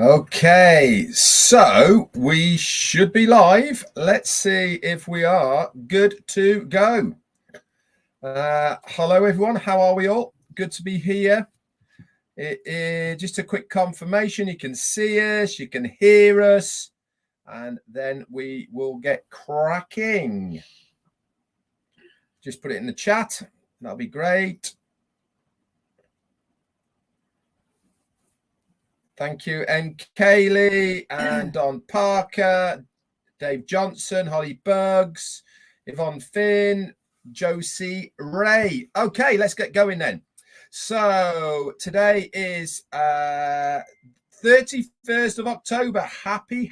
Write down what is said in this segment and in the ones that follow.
Okay, so we should be live. Let's see if we are good to go. Hello, everyone. How are we all? Good to be here. It is just a quick confirmation. You can see us, you can hear us, and then we will get cracking. Just put it in the chat. That'll be great. Thank you, and Kaylee and Don Parker, Dave Johnson, Holly Bugs, Yvonne Finn, Josie Ray. Okay, let's get going then. So today is 31st of October. Happy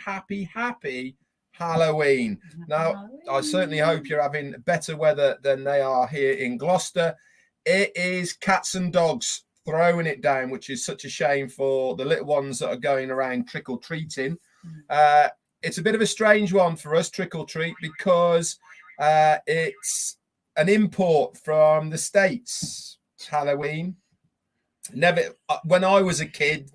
Halloween. Now, I certainly hope you're having better weather than they are here in Gloucester. It is cats and dogs throwing it down, which is such a shame for the little ones that are going around trick-or-treating. It's a bit of a strange one for us, trick-or-treat, because it's an import from the States. Halloween. Never, when I was a kid,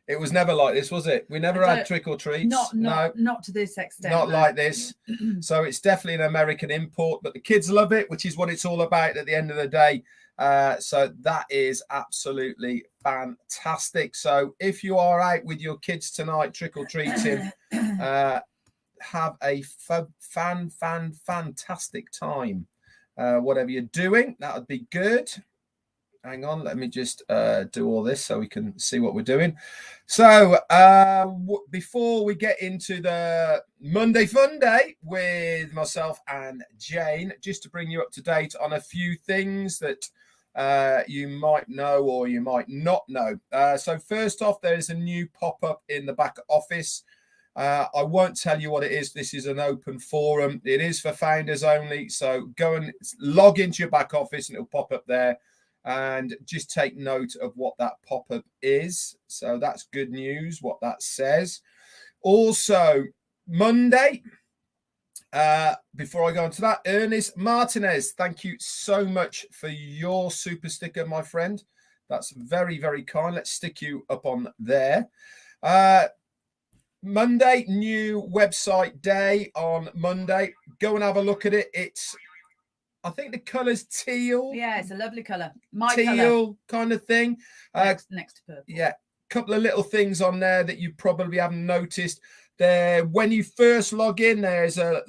it was never like this, was it? We never had trick-or-treats. Not to this extent. Not like this. So it's definitely an American import, but the kids love it, which is what it's all about at the end of the day. So that is absolutely fantastic. So if you are out with your kids tonight trick-or-treating, have a fantastic time. Whatever you're doing, that would be good. Hang on, let me just do all this so we can see what we're doing. So before we get into the Monday Fun Day with myself and Jane, just to bring you up to date on a few things that you might know or you might not know. So first off, there is a new pop-up in the back office. I won't tell you what it is. This is an open forum. It is for founders only. So go and log into your back office and it'll pop up there. And just take note of what that pop-up is. So that's good news, what that says. Also, Monday, before I go on to that, Ernest Martinez, thank you so much for your super sticker, my friend. That's very, very kind. Let's stick you up on there. Monday, new website day on Monday. Go and have a look at it. I think the colour's teal. Yeah, it's a lovely colour. Teal kind of thing. Next to purple. Yeah, a couple of little things on there that you probably haven't noticed. There, when you first log in, there's a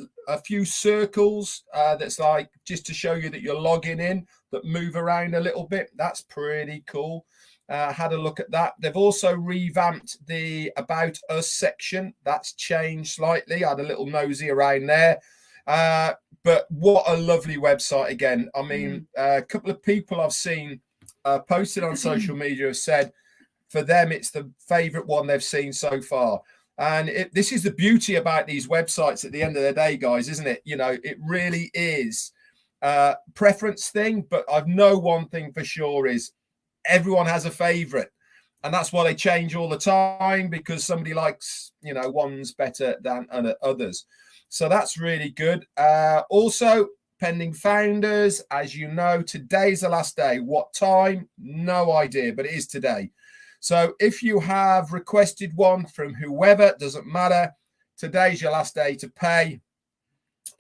few circles that's like just to show you that you're logging in that move around a little bit. That's pretty cool. Had a look at that. They've also revamped the About Us section. That's changed slightly. I had a little nosy around there. But what a lovely website again. I mean, a couple of people I've seen posted on social media have said for them it's the favorite one they've seen so far. And this is the beauty about these websites at the end of the day, guys, isn't it? You know, it really is a preference thing. But I know one thing for sure is everyone has a favorite. And that's why they change all the time, because somebody likes, you know, one's better than others. So that's really good. Also, pending founders, as you know, today's the last day. What time? No idea, but it is today. So if you have requested one from whoever, doesn't matter. Today's your last day to pay.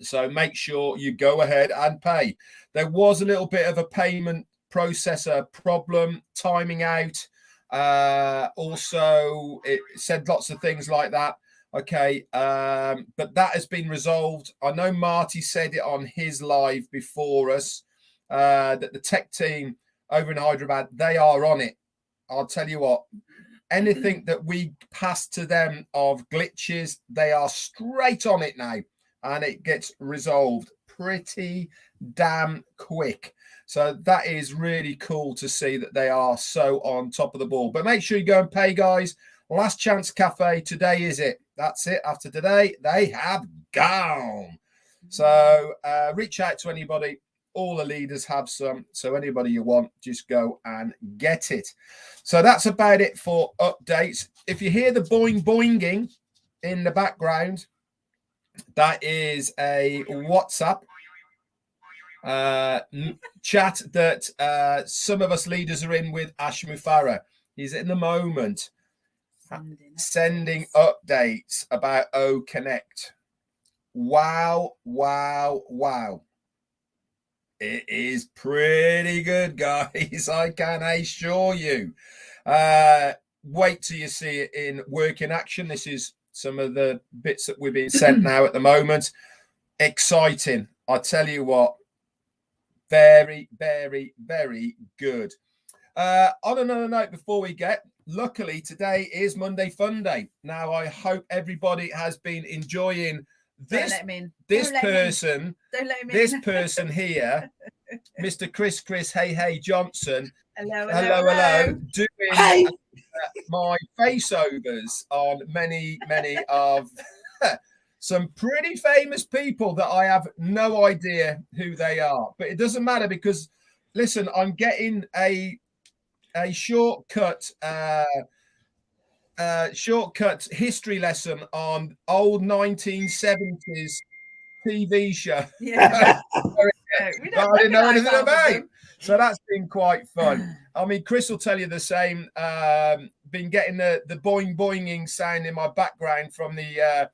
So make sure you go ahead and pay. There was a little bit of a payment processor problem, timing out. Also, it said lots of things like that. Okay, but that has been resolved. I know Marty said it on his live before us, that the tech team over in Hyderabad, they are on it. I'll tell you what, anything that we pass to them of glitches, they are straight on it now, and it gets resolved pretty damn quick. So that is really cool to see that they are so on top of the ball. But make sure you go and pay, guys. Last Chance Cafe, today is it. That's it. After today, they have gone. So reach out to anybody. All the leaders have some. So anybody you want, just go and get it. So that's about it for updates. If you hear the boing boinging in the background, that is a WhatsApp chat that some of us leaders are in with Ash Mufara. He's in the moment Sending updates about O Connect. Wow, wow, wow. It is pretty good, guys. I can assure you. Wait till you see it in working action. This is some of the bits that we've been sent now at the moment. Exciting. I tell you what, very, very, very good. On another note, before we get, luckily today is Monday Fun Day. Now, I hope everybody has been enjoying this person here, Mr. Chris Hey Johnson. Hello, doing my faceovers on many of some pretty famous people that I have no idea who they are, but it doesn't matter because listen, I'm getting a shortcut history lesson on old 1970s TV show. Yeah. I didn't know anything about. So that's been quite fun. I mean, Chris will tell you the same. Been getting the boing boinging sound in my background from the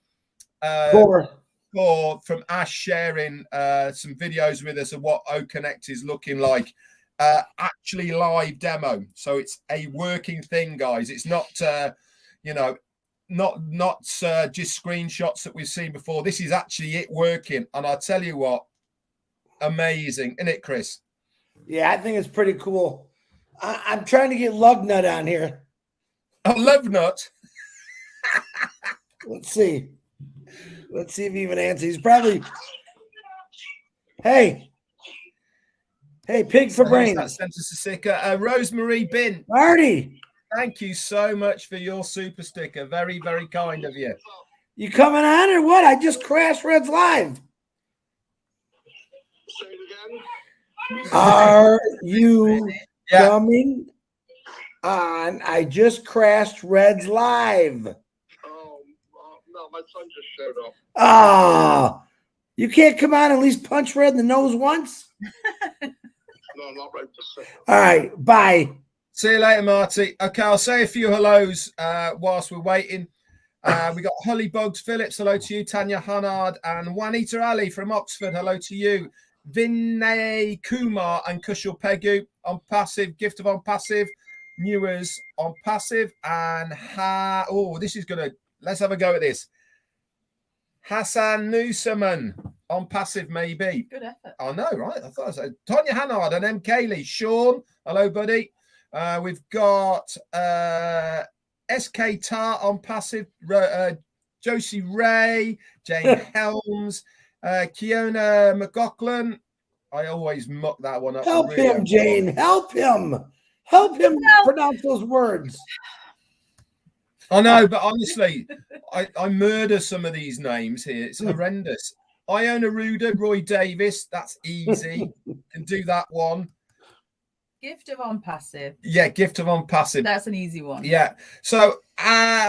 from Ash sharing some videos with us of what O Connect is looking like. Actually live demo, so it's a working thing, guys. It's not you know, not just screenshots that we've seen before. This is actually it working, and I'll tell you what, amazing, isn't it, Chris? Yeah, I think it's pretty cool. I'm trying to get Lugnut on here. Oh, Lugnut. Let's see if he even answers. He's probably hey, pig for brains. That sent us a sticker. Rosemary Bin. Marty, thank you so much for your super sticker. Very, very kind of you. You coming on or what? I just crashed Red's live. Say it again. Are you coming on? I just crashed Red's live. Oh, no, my son just showed up. Ah, you can't come on and at least punch Red in the nose once? No, not right this second. All right, bye. See you later, Marty. Okay, I'll say a few hellos whilst we're waiting. We got Holly Boggs Phillips, hello to you. Tanya Hannard and Juanita Ali from Oxford, hello to you. Vinay Kumar and Kushal Pegu on passive, gift of on passive, Newers on passive, and this is gonna, let's have a go at this. Hassan Nussaman on passive, maybe. Good effort. I know, right? I thought I said Tonya Hannard and M. Kaylee. Sean, hello, buddy. We've got SK Tar on passive, Josie Ray, Jane Helms, Kiona McLaughlin. I always muck that one up. Help him, Jane. Help him. Help him pronounce those words. I know, but honestly, I murder some of these names here. It's horrendous. Iona Ruda, Roy Davis. That's easy. Can do that one. Gift of on passive. Yeah, gift of on passive. That's an easy one. Yeah. So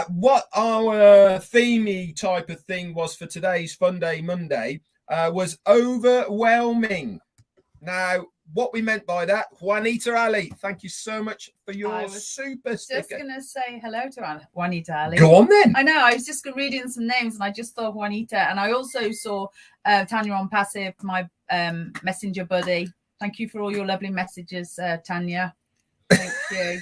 what our themey type of thing was for today's Fun Day Monday was overwhelming. Now, what we meant by that, Juanita Ali, thank you so much for your super sticker. Just going to say hello to Juanita Ali. Go on then. I know, I was just reading some names and I just thought Juanita. And I also saw Tanya on passive, my messenger buddy. Thank you for all your lovely messages, Tanya. Thank you.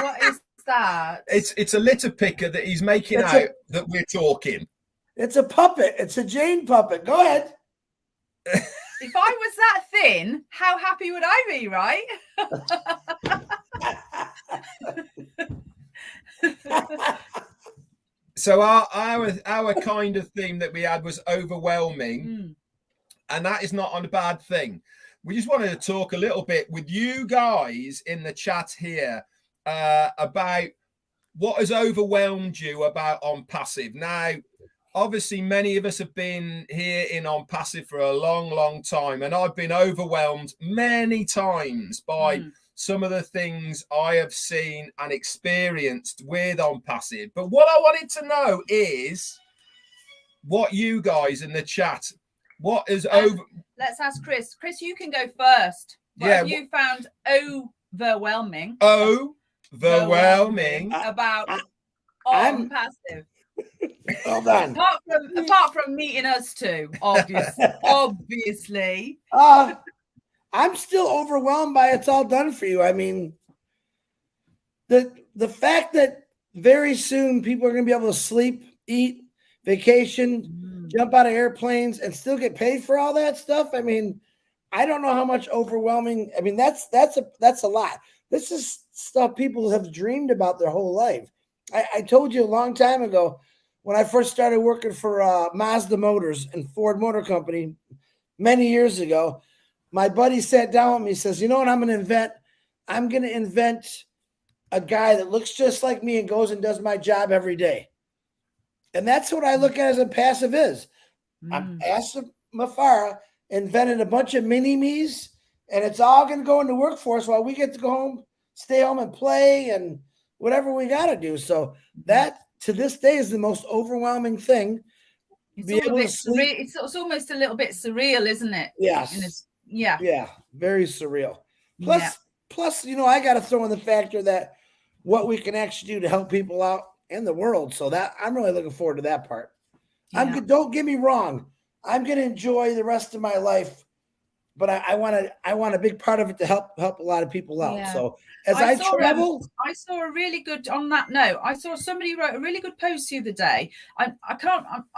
What is that? It's a litter picker that he's making out that we're talking. It's a puppet. It's a Jane puppet. Go ahead. If I was that thin, how happy would I be, right? So our kind of theme that we had was overwhelming, and that is not a bad thing. We just wanted to talk a little bit with you guys in the chat here about what has overwhelmed you about On Passive. Now, obviously, many of us have been here in On Passive for a long, long time, and I've been overwhelmed many times by some of the things I have seen and experienced with On Passive. But what I wanted to know is what you guys in the chat, what is over... Let's ask Chris. Chris, you can go first. What have you found overwhelming? Overwhelming about I'm- passive. Hold on. Apart from meeting us two, obviously. I'm still overwhelmed by it's all done for you. I mean, the fact that very soon people are going to be able to sleep, eat, vacation, jump out of airplanes, and still get paid for all that stuff. I mean, I don't know how much overwhelming. I mean, that's a lot. This is stuff people have dreamed about their whole life. I told you a long time ago when I first started working for Mazda Motors and Ford Motor Company many years ago. My buddy sat down with me and says, you know what I'm going to invent? I'm going to invent a guy that looks just like me and goes and does my job every day. And that's what I look at as a passive is. I'm Asa Mafara invented a bunch of mini-me's, and it's all going to go into workforce while we get to go home, stay home and play and whatever we got to do. So that to this day is the most overwhelming thing. It's almost a little bit surreal, isn't it? Yes. Yeah. Yeah. Very surreal. Plus, you know, I got to throw in the factor that what we can actually do to help people out in the world. So that I'm really looking forward to that part. Yeah. Don't get me wrong. I'm going to enjoy the rest of my life, but I want a big part of it to help a lot of people out. Yeah. So as I travel, I saw a really good on that note. I saw somebody wrote a really good post the other day. I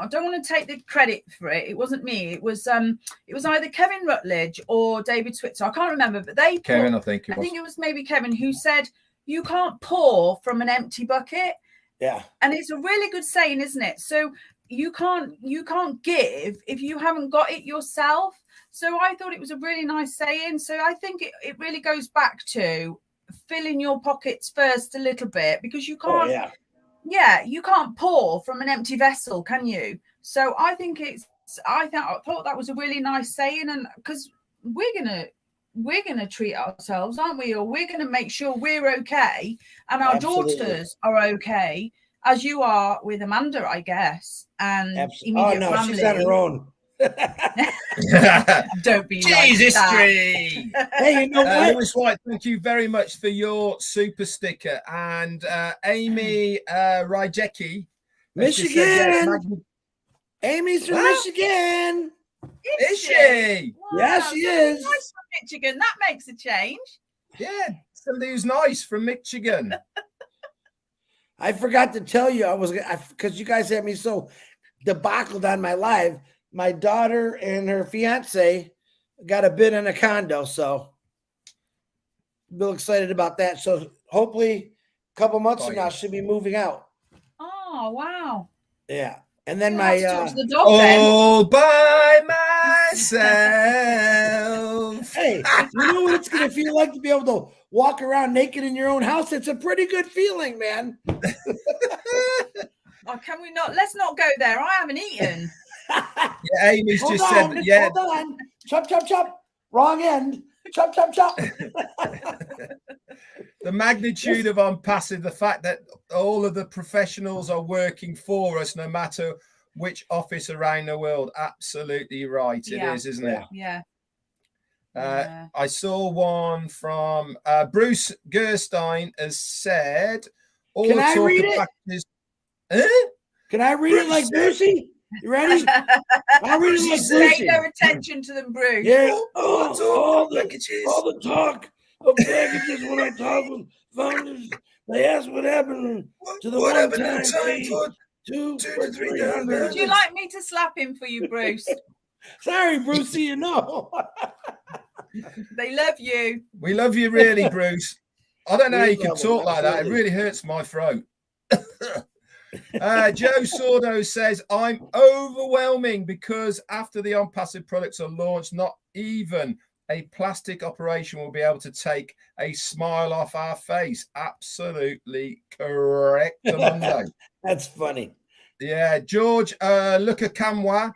don't want to take the credit for it. It wasn't me. It was either Kevin Rutledge or David Switzer. I can't remember, but Kevin, I think it was maybe Kevin who said you can't pour from an empty bucket. Yeah. And it's a really good saying, isn't it? So you can't give if you haven't got it yourself. So I thought it was a really nice saying. So I think it really goes back to filling your pockets first a little bit, because you can't you can't pour from an empty vessel, can you? So I think I thought that was a really nice saying, and because we're gonna treat ourselves, aren't we? Or we're gonna make sure we're okay and our daughters are okay, as you are with Amanda, I guess, and immediate family. She's on her own. Don't be Jesus like that. Tree. Hey, you know what? Lewis White, thank you very much for your super sticker. And Amy Rajecki, Michigan. Amy's from Michigan. Is she? Wow, Yes, she is. Nice from Michigan. That makes a change. Yeah, somebody who's nice from Michigan. I forgot to tell you, because you guys had me so debacled on my live. My daughter and her fiance got a bid on a condo, so real excited about that. So hopefully a couple months from now she'll be moving out. Oh, wow. Yeah. And then all by myself. Hey, you know what it's going to feel like to be able to walk around naked in your own house? It's a pretty good feeling, man. Oh, can we not? Let's not go there. I haven't eaten. Yeah, Amy's just said that. Yeah. Hold on. Chop, chop, chop. Wrong end. Chop, chop, chop. The magnitude of ONPASSIVE, the fact that all of the professionals are working for us, no matter which office around the world. Absolutely right. It is, isn't it? Yeah. I saw one from Bruce Gerstein has said, Can I read it? Can I read it like Brucey? You ready? I'll read it like Brucey. Pay no attention to them, Bruce. Yeah. All the talk of packages when I talk with founders, they ask what happened to the one-time fee. 2 or 3 times. Would you like me to slap him for you, Bruce? Sorry, Brucey, you know. They love you. We love you, really, Bruce. I don't know how you can talk like that. It really hurts my throat. Joe Sordo says, I'm overwhelming because after the ONPASSIVE products are launched, not even a plastic operation will be able to take a smile off our face. Absolutely correct, Monday. That's funny. Yeah, George Lukakamwa.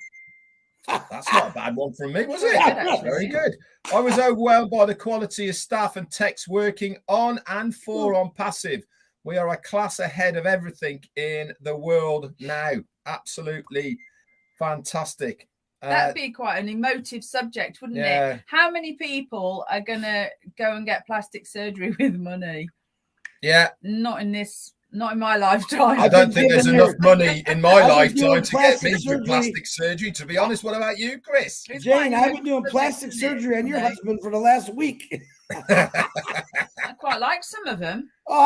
That's not a bad one from me, was it? That's very good. I was overwhelmed by the quality of staff and techs working on and for ONPASSIVE. We are a class ahead of everything in the world now. Absolutely fantastic. That'd be quite an emotive subject, wouldn't it? How many people are going to go and get plastic surgery with money? Yeah. Not in this Not in my lifetime. I don't think there's enough money in my I've been lifetime doing to get me plastic through surgery. plastic surgery. To be honest, what about you, Chris? It's Jane, quite I've been doing good, plastic isn't it? surgery on your Okay. husband for the last week. I quite like some of them. Oh,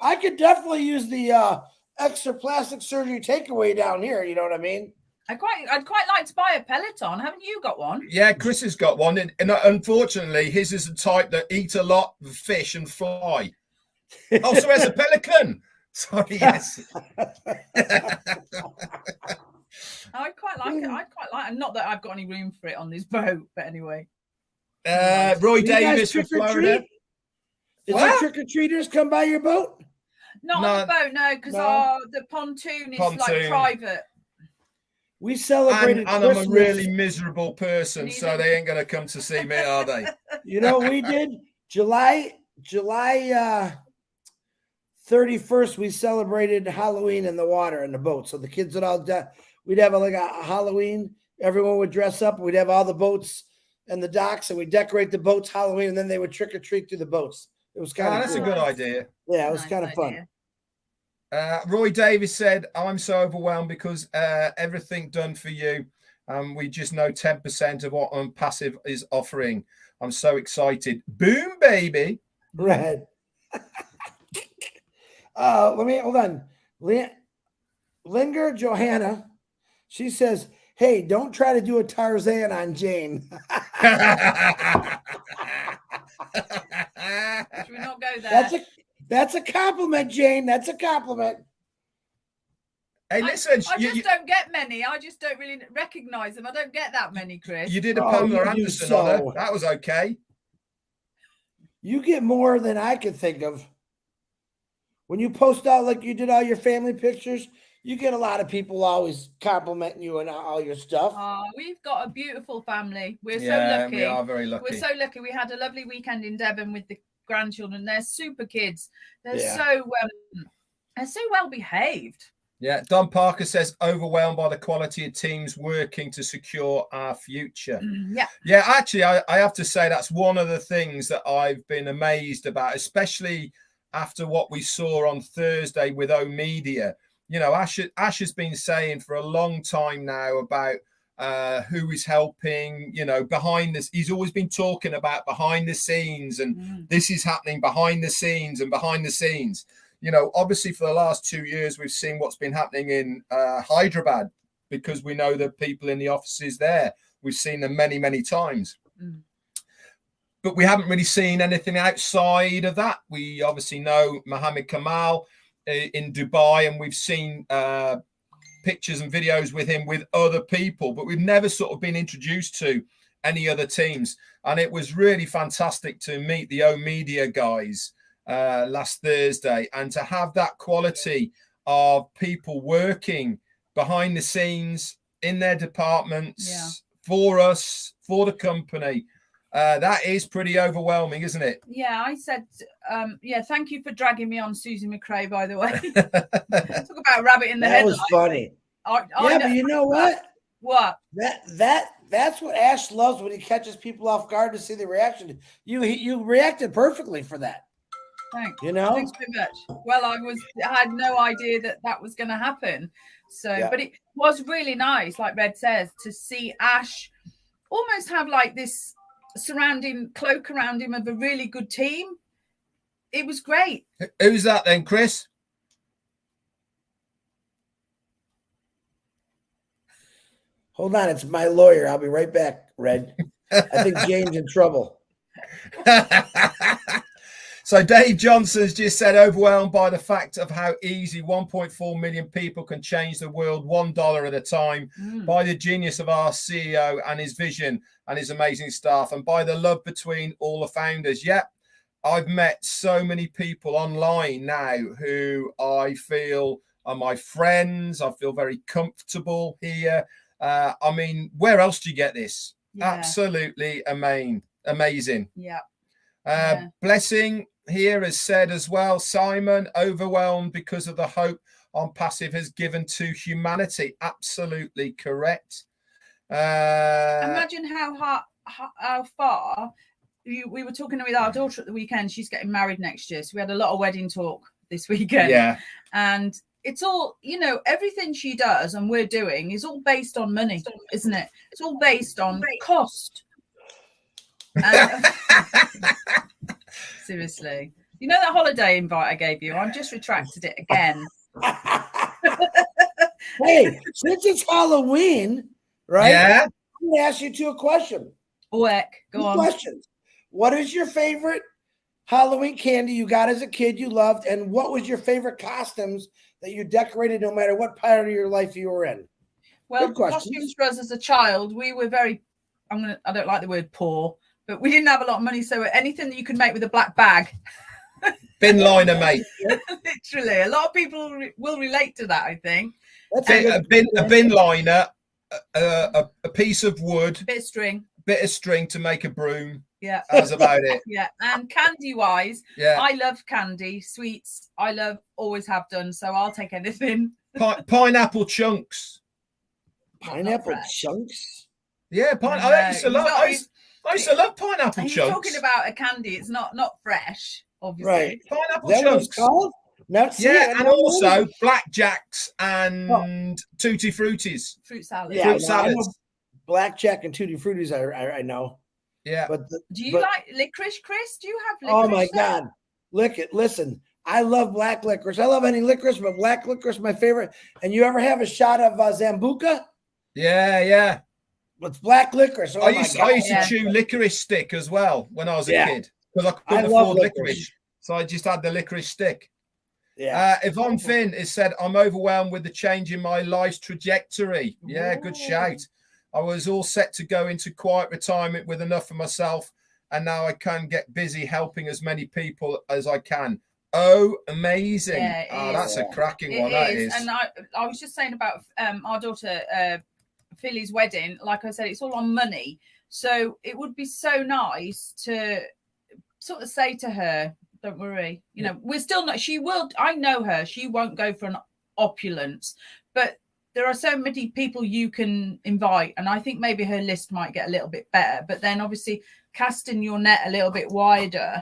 I could definitely use the extra plastic surgery takeaway down here. You know what I mean? I'd quite like to buy a Peloton. Haven't you got one? Yeah, Chris has got one, and unfortunately, his is the type that eat a lot of fish and fly. Oh, so there's a pelican. Sorry, yes. I'd quite like it. I'd quite like it. Not that I've got any room for it on this boat, but anyway. Roy Do you guys Davis from trick or Florida. treat? Is What? there trick or treaters come by your boat? Not on the boat, no, because No. the pontoon is Pontoon. like private. We celebrated And I'm a Christmas. really miserable person, so they ain't going to come to see me, are they? You know what we did? July 31st, we celebrated Halloween in the water in the boat. So the kids would all we'd have like a Halloween. Everyone would dress up. We'd have all the boats and the docks, and we decorate the boats Halloween, and then they would trick or treat through the boats. It was kind of That's cool. a good idea. Yeah, it was Nice kind of fun. idea. Roy Davis said, I'm so overwhelmed because everything done for you. We just know 10% of what ONPASSIVE is offering. I'm so excited. Boom, baby. Right. Let me hold on. Linger Johanna, she says, "Hey, don't try to do a Tarzan on Jane." Should we not go there? That's a compliment, Jane. That's a compliment. Hey, listen. I just don't get many. I just don't really recognize them. I don't get that many, Chris. You did a Oh, Pamela you do Anderson so. on her. That was okay. You get more than I could think of. When you post out like you did all your family pictures, you get a lot of people always complimenting you and all your stuff. We've got a beautiful family. We're so lucky. We are very lucky. We're so lucky. We had a lovely weekend in Devon with the grandchildren. They're super kids. They're Yeah. so well behaved. Yeah, Don Parker says, overwhelmed by the quality of teams working to secure our future. Yeah. Yeah, actually, I have to say that's one of the things that I've been amazed about, especially after what we saw on Thursday with O Media. You know, Ash has been saying for a long time now about who is helping, you know, behind this. He's always been talking about behind the scenes, and this is happening behind the scenes and behind the scenes. You know, obviously for the last 2 years, we've seen what's been happening in Hyderabad because we know the people in the offices there. We've seen them many, many times. But we haven't really seen anything outside of that. We obviously know Mohammed Kamal in Dubai, and we've seen pictures and videos with him with other people, but we've never sort of been introduced to any other teams. And it was really fantastic to meet the O Media guys last Thursday, and to have that quality of people working behind the scenes in their departments for us, for the company. That is pretty overwhelming, isn't it? Yeah, I said, thank you for dragging me on Susie McRae, by the way. Talk about a rabbit in the headlights. That was funny. But you know what? What? That's what Ash loves, when he catches people off guard to see the reaction. You reacted perfectly for that. Thanks. You know? Thanks very much. Well, I had no idea that was going to happen. So, but it was really nice, like Red says, to see Ash almost have like this surrounding cloak around him of a really good team. It was great. Who's that then, Chris? Hold on, it's my lawyer. I'll be right back, Red. I think Jane's in trouble. So Dave Johnson's just said, overwhelmed by the fact of how easy 1.4 million people can change the world $1 at a time, by the genius of our CEO and his vision and his amazing staff, and by the love between all the founders. Yeah, I've met so many people online now who I feel are my friends. I feel very comfortable here. I mean, where else do you get this? Absolutely amazing. Blessing here has said as well, Simon, overwhelmed because of the hope ONPASSIVE has given to humanity. Absolutely correct. Imagine how far we were talking with our daughter at the weekend. She's getting married next year, so we had a lot of wedding talk this weekend. Yeah. And it's all, you know, everything she does and we're doing is all based on money, isn't it? It's all based on cost. And, seriously. You know that holiday invite I gave you? I've just retracted it again. Hey, since it's Halloween, right? Yeah. I'm going to ask you a question. Oh, heck. Go on. Questions. What is your favorite Halloween candy you got as a kid you loved? And what was your favorite costumes that you decorated no matter what part of your life you were in? Well, costumes for us as a child, we were very, I don't like the word poor, but we didn't have a lot of money. So anything that you could make with a black bag. Bin liner, mate. Literally. A lot of people will relate to that, I think. A bin liner, a piece of wood, a bit of string to make a broom. Yeah, that's about it. Yeah, and candy wise, yeah, I love candy, sweets. Always have done. So I'll take anything. Pineapple chunks. Pineapple chunks. Yeah, I used to love pineapple chunks. You're talking about a candy. It's not fresh, obviously. Right. Pineapple chunks. What it's called? No, and also blackjacks and tutti fruities. Fruit salad. Yeah, fruit salads. Blackjack and tutti fruities. I know. Yeah. But do you like licorice, Chris? Do you have licorice? Oh my God. Listen, I love black licorice. I love any licorice, but black licorice is my favorite. And you ever have a shot of Zambuca? Yeah. With black licorice. I used to chew licorice stick as well when I was a kid because I couldn't afford licorice. So I just had the licorice stick. Yeah. Yvonne Finn has said, I'm overwhelmed with the change in my life's trajectory. Yeah, good shout. I was all set to go into quiet retirement with enough for myself, and now I can get busy helping as many people as I can. Oh, amazing. Yeah, that's a cracking one. That is. And I was just saying about our daughter Philly's wedding. Like I said, it's all on money. So it would be so nice to sort of say to her, don't worry, you know, we're still not, she will, I know her, she won't go for an opulence, but there are so many people you can invite. And I think maybe her list might get a little bit better, but then obviously casting your net a little bit wider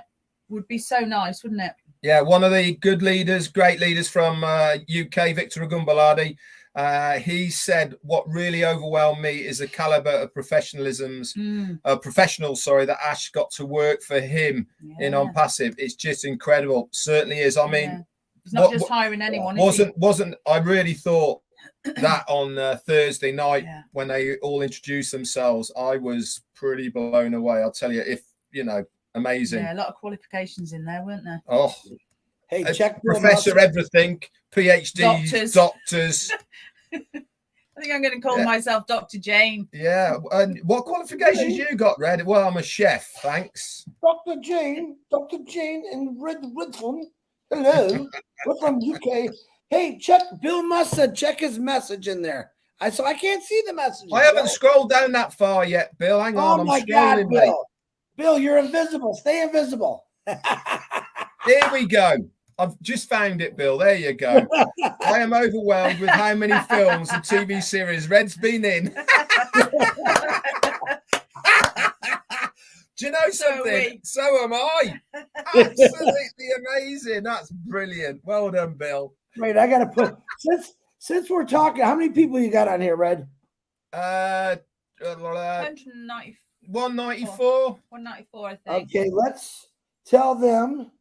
would be so nice, wouldn't it? Yeah, one of the good leaders, great leaders from UK, Victor Agumbaladi, he said, what really overwhelmed me is the caliber of professionals, that Ash got to work for him in ONPASSIVE. It's just incredible. Certainly is. I mean, it's not just hiring anyone. Wasn't I really thought that on Thursday night when they all introduced themselves, I was pretty blown away. I'll tell you, amazing. Yeah, a lot of qualifications in there, weren't there? Oh, hey, check Professor everything, PhDs, doctors. I think I'm going to call myself Dr. Jane. Yeah, and what qualifications you got, Red? Well, I'm a chef, thanks. Dr. Jane in Redfern. Hello, we're from UK. Hey, Bill Musk said check his message in there. I can't see the message. I haven't scrolled down that far yet, Bill. Hang on, oh my God, Bill. Bill, you're invisible. Stay invisible. Here we go. I've just found it, Bill. There you go. I am overwhelmed with how many films and TV series Red's been in. Do you know something? So am I. Absolutely amazing. That's brilliant. Well done, Bill. Wait, I gotta put since we're talking, how many people you got on here, Red? 194. 194, I think. Okay, let's tell them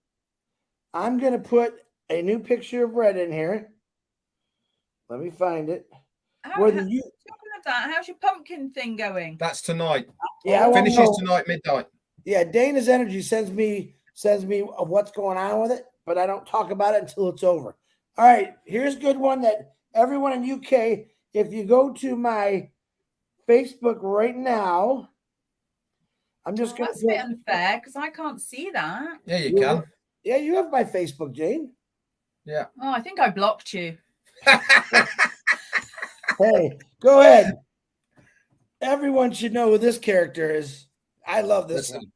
I'm gonna put a new picture of Red in here. Let me find it. Talking of that, how's your pumpkin thing going? That's tonight. Yeah, finishes tonight midnight. Yeah, Dana's Energy sends me of what's going on with it, but I don't talk about it until it's over. All right, here's a good one that everyone in UK, if you go to my Facebook right now, I'm just going to. That's a bit unfair because I can't see that. Yeah, you can. Yeah, you have my Facebook, Jane. Yeah. Oh, I think I blocked you. Hey, go ahead. Everyone should know who this character is. I love this one.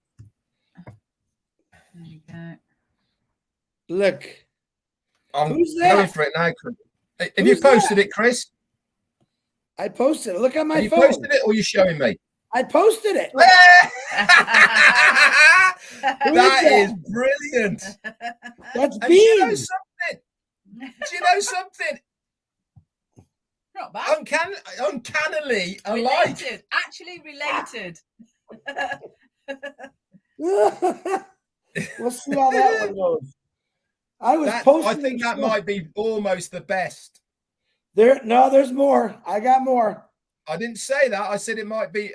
There you go. Look. I'm going for it now, Chris. Have you posted it, Chris? I posted it. Look on my phone. You posted it or are you showing me? I posted it. That is brilliant. That's and Bean. you know you know something? Not bad. Uncannily alike. Related. Actually related. We'll see how that one goes. I think that might be almost the best. No, there's more. I got more. I didn't say that. I said it might be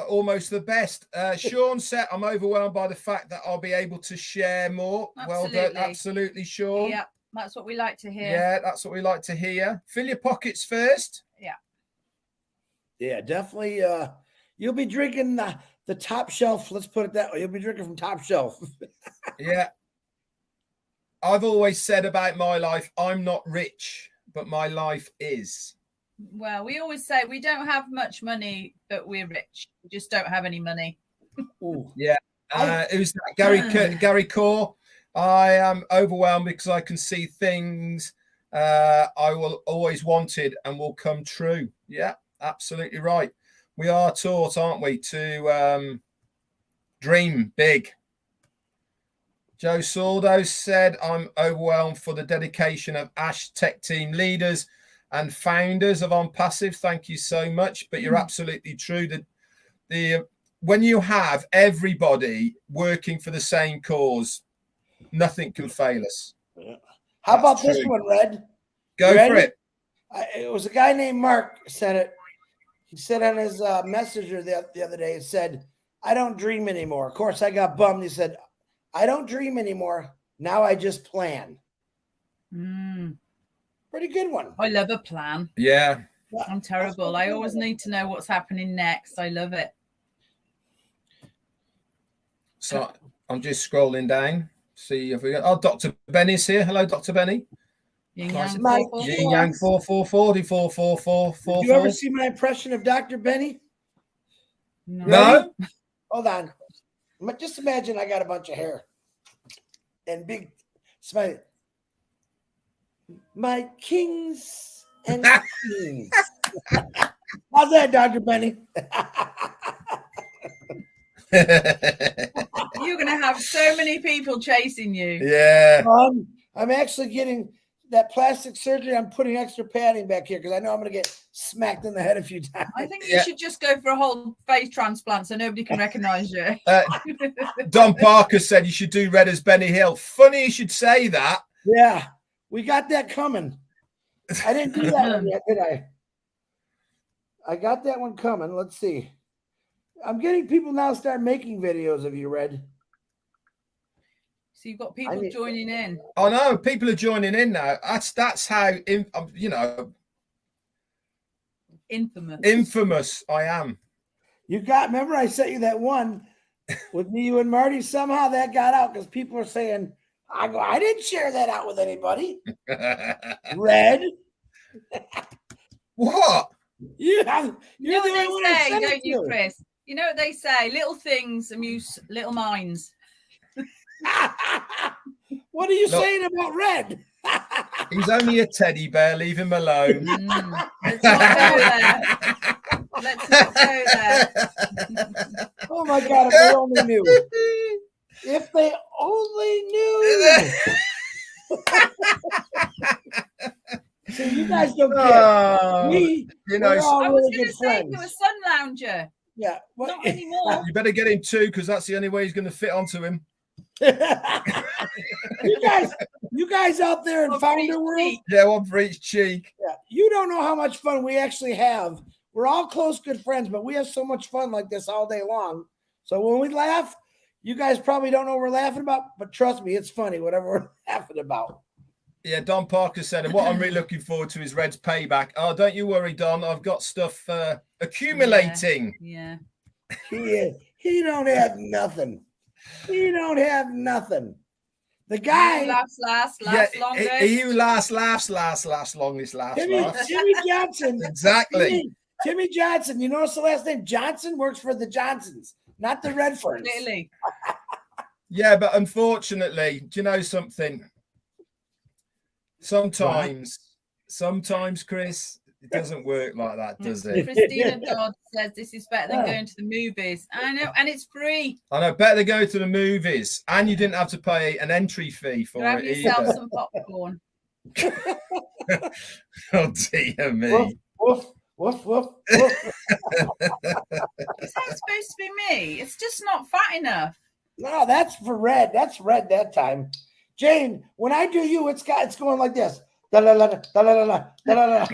almost the best. Sean said, I'm overwhelmed by the fact that I'll be able to share more. Absolutely. Well done. Absolutely, Sean. Yeah, that's what we like to hear. Yeah, that's what we like to hear. Fill your pockets first. Yeah. Yeah, definitely. You'll be drinking the top shelf. Let's put it that way. You'll be drinking from top shelf. Yeah. I've always said about my life, I'm not rich, but my life is. Well, we always say we don't have much money, but we're rich. We just don't have any money. Ooh. Yeah. Who's that? Gary Core. I am overwhelmed because I can see things I will always wanted and will come true. Yeah, absolutely right. We are taught, aren't we, to dream big. Joe Saldo said, I'm overwhelmed for the dedication of Ash Tech Team leaders and founders of ONPASSIVE. Thank you so much. But you're absolutely true that when you have everybody working for the same cause, nothing can fail us. Yeah. How about this one, Red? Go for it. It was a guy named Mark said it. He said on his messenger the other day, it said, I don't dream anymore. Of course, I got bummed. He said, I don't dream anymore. Now I just plan. Pretty good one. I love a plan. Yeah. I'm terrible. I always need to know what's happening next. I love it. So I'm just scrolling down. See if we got. Oh, Dr. Benny's here. Hello, Dr. Benny. Yin Yang Mike, 444. Yin Yang 444 Did you ever see my impression of Dr. Benny? No. Hold on. Just imagine I got a bunch of hair and big smile. My kings and queens. How's that, Dr. Benny? You're going to have so many people chasing you. Yeah. I'm actually getting that plastic surgery. I'm putting extra padding back here because I know I'm going to get smacked in the head a few times. I think you should just go for a whole face transplant so nobody can recognize you. Don Parker said you should do red as Benny Hill. Funny you should say that. Yeah, we got that coming. I didn't do that one yet, did I? I got that one coming. Let's see. I'm getting people now start making videos of you, Red. So you've got people joining in. I know people are joining in now. That's how infamous I am. You got. Remember, I sent you that one with me, you, and Marty. Somehow that got out because people are saying, I didn't share that out with anybody. Red. What? You know what they say, don't you, Chris? You know what they say? Little things amuse little minds. What are you saying about Red? He's only a teddy bear. Leave him alone. Let's not go there. Let's not go there. Oh my God! If they only knew. If they only knew. So you guys don't care. We're all really good friends. You're a sun lounger. Yeah. Well, not anymore. You better get him too, because that's the only way he's going to fit onto him. you guys out there in Founder World. Yeah, one for each cheek. Yeah. You don't know how much fun we actually have. We're all close, good friends, but we have so much fun like this all day long. So when we laugh, you guys probably don't know what we're laughing about, but trust me, it's funny, whatever we're laughing about. Yeah, Don Parker said, and what I'm really looking forward to is Red's payback. Oh, don't you worry, Don. I've got stuff accumulating. Yeah. He don't have nothing. He don't have nothing. The guy last longest. He who last, longest, Timmy Johnson. Exactly. Timmy Johnson. You notice the last name Johnson works for the Johnsons, not the Redfords. Really? Yeah, but unfortunately, do you know something? Sometimes, Chris, It doesn't work like that, does it? Christina Dodd says this is better than going to the movies. I know, and it's free. I know, better to go to the movies, and you didn't have to pay an entry fee for Grab it yourself either. some popcorn. Oh dear me! Woof, woof, woof, woof. Is that supposed to be me? It's just not fat enough. No, that's for Red. That's Red that time. Jane, when I do you, it's going like this. Da la la da la la la da la la.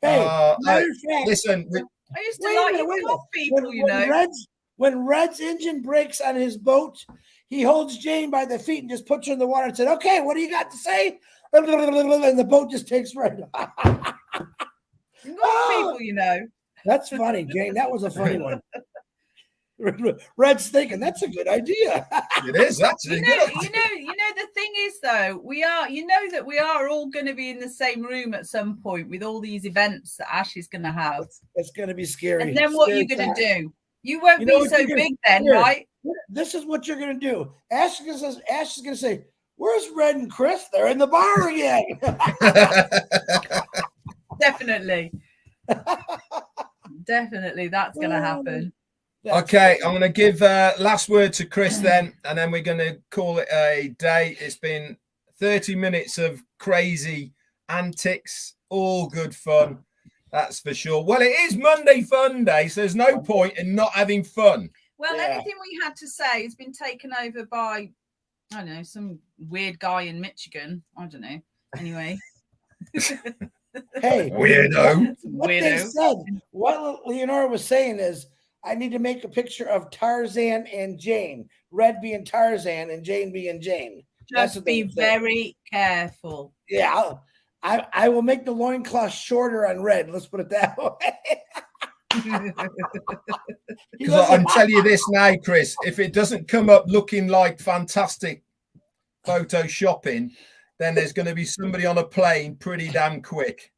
Hey, matter of fact, listen. I used to like you cough people, you know. When Red's engine breaks on his boat, he holds Jane by the feet and just puts her in the water and said, "Okay, what do you got to say?" And the boat just takes right off. People, you know. That's funny, Jane. That was a funny one. Red's thinking that's a good idea. It is actually. You know. The thing is, though, we are all going to be in the same room at some point with all these events that Ash is going to have. It's going to be scary. And then what are you going to do? You won't be so big then, right? This is what you're going to do. Ash is going to say, "Where's Red and Chris? They're in the bar again." Definitely. Definitely, that's going to happen. Okay, I'm going to give last word to Chris then, and then we're going to call it a day. It's been 30 minutes of crazy antics, all good fun, that's for sure. Well, it is Monday Fun Day, so there's no point in not having fun. Well, everything we had to say has been taken over by, I don't know, some weird guy in Michigan. I don't know. Anyway. Hey, weirdo. What they said, what Leonora was saying is, I need to make a picture of Tarzan and Jane. Red being Tarzan and Jane being Jane. Just be very careful. Yeah, I will make the loincloth shorter on Red. Let's put it that way. Because I'm telling you this now, Chris, if it doesn't come up looking like fantastic photoshopping, then there's going to be somebody on a plane pretty damn quick.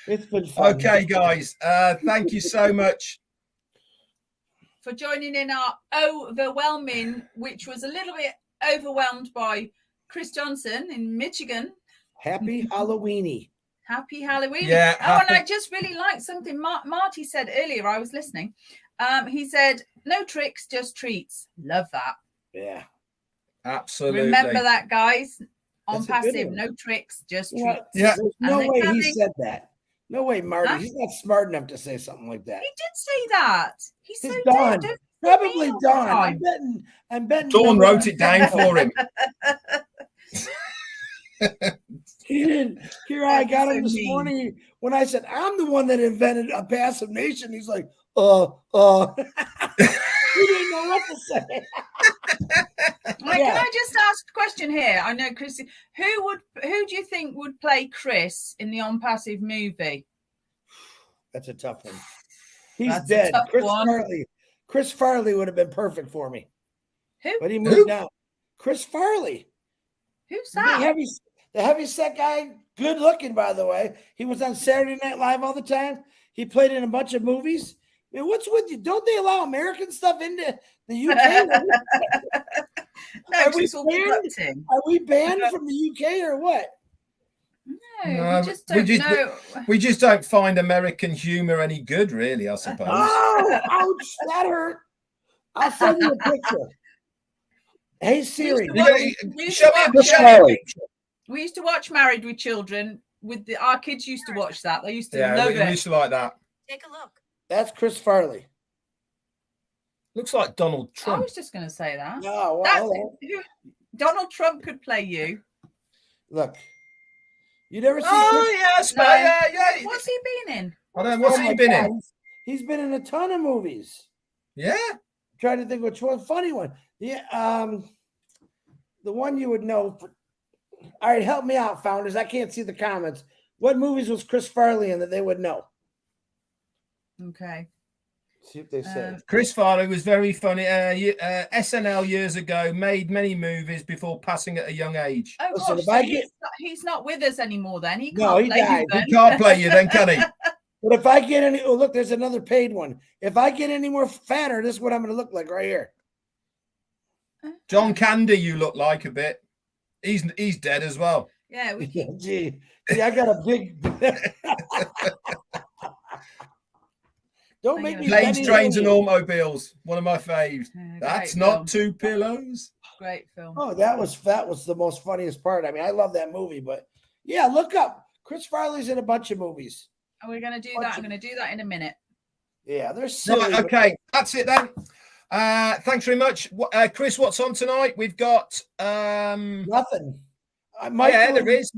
It's been fun. Okay, guys. Thank you so much for joining in our overwhelming, which was a little bit overwhelmed by Chris Johnson in Michigan. Happy Halloweeny. Happy Halloween. Yeah. And I just really liked something Marty said earlier. I was listening. He said, "No tricks, just treats." Love that. Yeah. Absolutely. Remember that, guys. On That's passive, no tricks, just treats. Yeah. There's no way he said that. No way, Marty. He's not smart enough to say something like that. He did say that. He's so Dawn. dead. Probably Dawn. I'm betting. Dawn wrote it down for him. He didn't. Here I got him this morning when I said I'm the one that invented a passive nation. He's like, He didn't know what to say. Can I just ask a question here? I know, Chris. Who do you think would play Chris in the On Passive movie? That's a tough one. He's dead. Chris Farley would have been perfect for me. Who? But he moved out. Chris Farley. Who's that? The heavyset guy. Good looking, by the way. He was on Saturday Night Live all the time. He played in a bunch of movies. I mean, what's with you? Don't they allow American stuff into the UK? Are we banned from the UK or what? No, we just don't find American humor any good, really, I suppose. Oh, ouch, that hurt. I'll send you a picture. Hey, Siri. We used to watch Married with Children. Our kids used to watch that. They used to love it. We used to like that. Take a look. That's Chris Farley. Looks like Donald Trump. I was just going to say that. No, well, Donald Trump could play you. Look. You never seen yes, no. yeah. What's he been in? I don't know. What's he been in? He's been in a ton of movies. Yeah. I'm trying to think which one. Funny one. Yeah. The one you would know. All right, help me out, founders. I can't see the comments. What movies was Chris Farley in that they would know? Okay. See if they say. Chris Farley was very funny. SNL years ago, made many movies before passing at a young age. Oh, Listen, gosh, so he's not with us anymore then. He can't play died. you then. He can't play you then, can he? But if I get any, oh, look, there's another paid one. If I get any more fatter, this is what I'm going to look like right here. John Candy, you look like a bit. He's dead as well. Yeah, we keep. Gee, I got a big. Don't make me. Planes, Trains, and Automobiles. One of my faves. That's not film. 2 pillows. Great film. Oh, that was the most funniest part. I mean, I love that movie, but yeah, look up. Chris Farley's in a bunch of movies. And we're going to do that. I'm going to do that in a minute. Yeah, they're silly. Right, okay, that's it then. Thanks very much, Chris. What's on tonight? We've got Nothing. yeah, there is.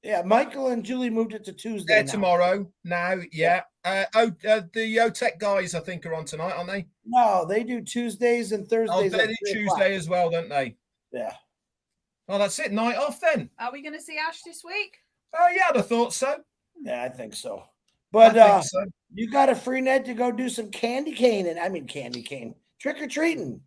Yeah, Michael and Julie moved it to Tuesday. Yeah, tomorrow. Now, yeah. The OTEC guys, I think, are on tonight, aren't they? No, they do Tuesdays and Thursdays. Oh, they do Tuesday as well, don't they? Yeah. Oh, that's it. Night off then. Are we going to see Ash this week? Oh, yeah, I'd have thought so. Yeah, I think so. But I think so. you got a free night to go do some candy cane. Trick or treating.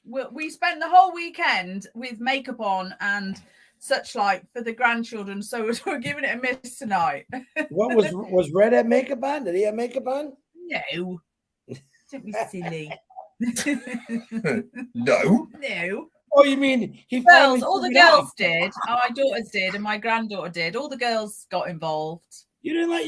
We spent the whole weekend with makeup on and such like for the grandchildren, so we're giving it a miss tonight. What was Red have makeup on? Did he have makeup on? No. Don't be silly. No. No. Oh, you mean he Girls, all the girls off. did. My daughters did, and my granddaughter did. All the girls got involved. You didn't let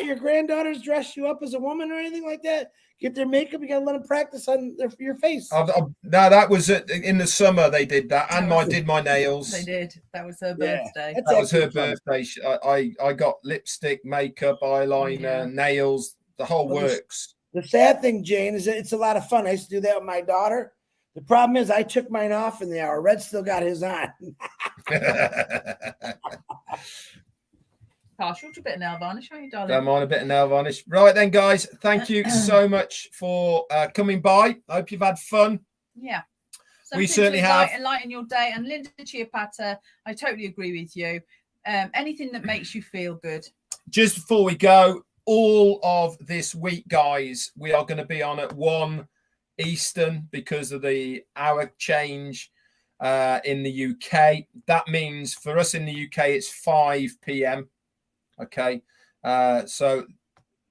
your granddaughters dress you up as a woman or anything like that? Get their makeup. You got to let them practice on your face. No, that was in the summer. They did that, and did my nails. They did. That was her birthday. That's That was her fun. birthday. I got lipstick, makeup, eyeliner, nails, the whole works. The sad thing, Jane, is that it's a lot of fun. I used to do that with my daughter. The problem is I took mine off in the hour. Red still got his on. Partial to a bit of nail varnish, aren't you, darling? I'm on a bit of nail varnish. Right then, guys. Thank you so much for coming by. I hope you've had fun. Yeah. We Something certainly to have. Enlighten your day. And Linda Chiapata, I totally agree with you. Anything that makes you feel good. Just before we go, all of this week, guys, we are going to be on at 1 Eastern because of the hour change in the UK. That means for us in the UK, it's 5 p.m. Okay. So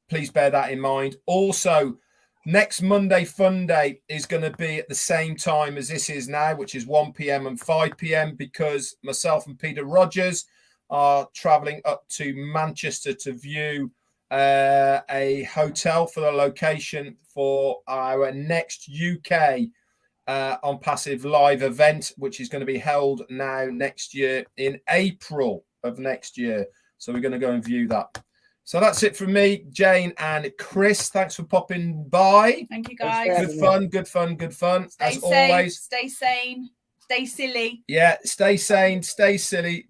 please bear that in mind. Also, next Monday, Funday is going to be at the same time as this is now, which is 1 p.m. and 5 p.m. because myself and Peter Rogers are traveling up to Manchester to view a hotel for the location for our next UK ONPASSIVE live event, which is going to be held now next year in April of next year. So we're going to go and view that. So that's it from me, Jane and Chris. Thanks for popping by. Thank you, guys. Good fun, good fun, good fun. Stay as safe, always. Stay sane. Stay silly. Yeah, stay sane, stay silly.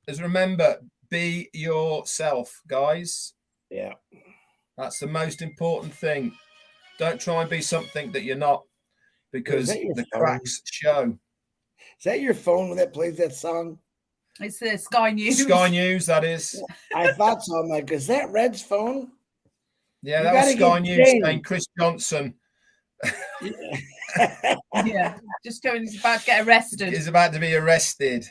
As remember, be yourself, guys. Yeah. That's the most important thing. Don't try and be something that you're not, because the cracks show. Is that your phone that plays that song? It's the Sky News. Sky News, that is. I thought so. I'm like, is that Red's phone? Yeah, You that was gotta Sky get News Jane. saying Chris Johnson Yeah, just going. He's about to get arrested. is about to be arrested.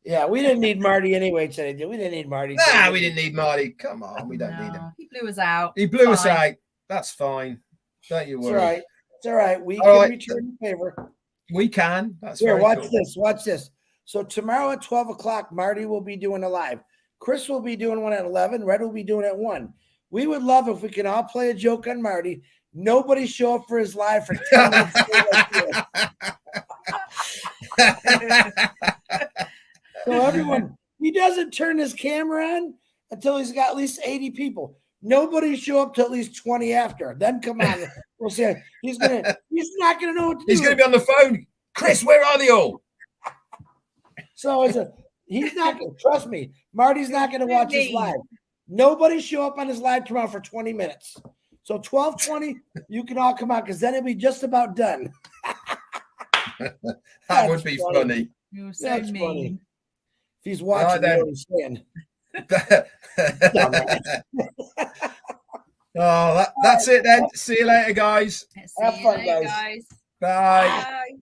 Yeah, we didn't need Marty anyway today, did we? We didn't need Marty. Nah, we didn't need Marty. Come on, we don't need him. He blew us out. He blew us Fine. out. That's fine. Don't you It's worry. all right. It's all right. We All can right. return the favor. We can. That's Here, very watch cool. this. Watch this. So tomorrow at 12 o'clock, Marty will be doing a live. Chris will be doing one at 11. Red will be doing it at 1. We would love if we can all play a joke on Marty. Nobody show up for his live for 10 minutes. So everyone, he doesn't turn his camera on until he's got at least 80 people. Nobody show up till at least 20 after. Then come on. We'll see. He's not gonna know what to do. He's going to be on the phone. Chris, where are they all? So he's not gonna trust me. Marty's not gonna watch his live. Nobody show up on his live tomorrow for 20 minutes. So 12:20, you can all come out because then it'll be just about done. That would be funny. You're so That's mean. funny. If he's watching, then. you understand. Oh, that's it then. See you later, guys. See Have you fun, later, guys. Bye. Bye.